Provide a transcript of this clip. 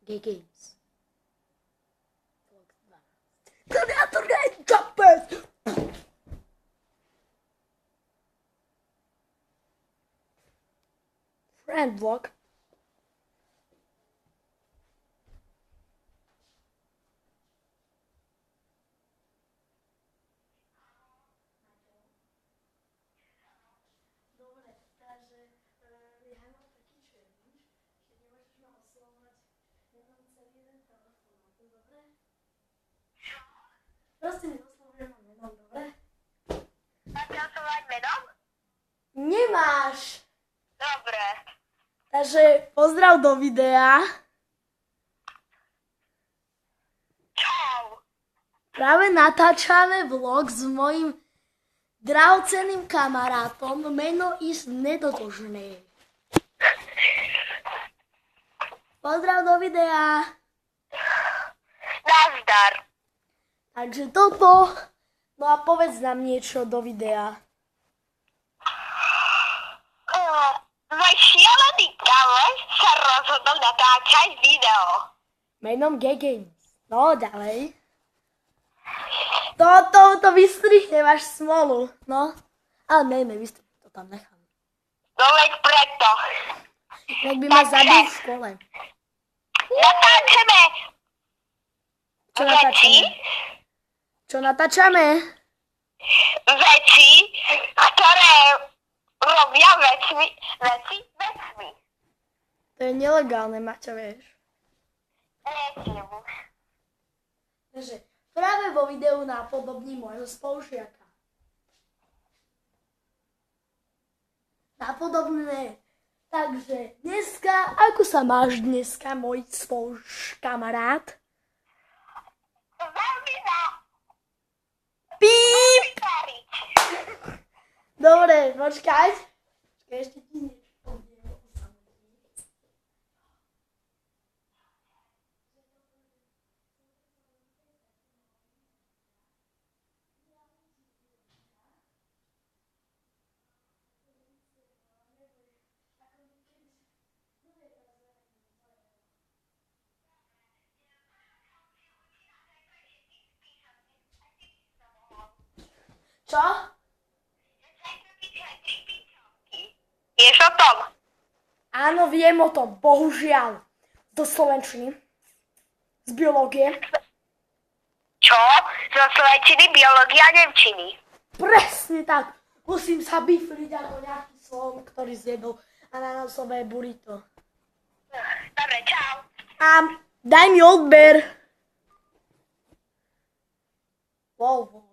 Gay Games. Gladiator Night Jumpers! Friend vlog. Dobre, takže ja mám taký challenge, že nemôžeš ma oslovovať jenom celý jeden telefón. Dobre? Proste mi oslovuje ma menom, dobre? Máš ťa oslovovať menom? Nemáš! Dobre. Takže pozdrav do videa. Čau. Práve natáčame vlog s mojim drahocenným kamarátom, meno is nedotožené. Pozdrav do videa. Nazdar. Takže toto. No a povedz nám niečo do videa. Môj šialený kamoš sa rozhodol natáčať video. Menom Gay Games. No, ďalej. To vystrihne, máš smolu. No, ale nejme, vystrihne, to tam nechám. No veď preto. Nech by ma zabil v škole. Natáčame Čo veci, natáčame? Čo natáčame? veci, ktoré robia veci. To je nelegálne, Maťo, vieš. Neviem už. Takže práve vo videu napodobní môjho spolužiaka. Napodobné. Takže dneska, ako sa máš dneska, môj kamarát? Veľmi na Píp! pariť. Dobre, počkaj. Ešte ti niečo poviem o samotných. Čo? Vieš o tom? Áno, viem o tom, bohužiaľ. Do slovenčiny. Z biológie. Čo? Zo slovenčiny, biológie a nemčiny. Presne tak. Musím sa bifliť ako nejaký slon, ktorý zjedol ananásové burrito. Dobre, čau. A daj mi odber. Wow.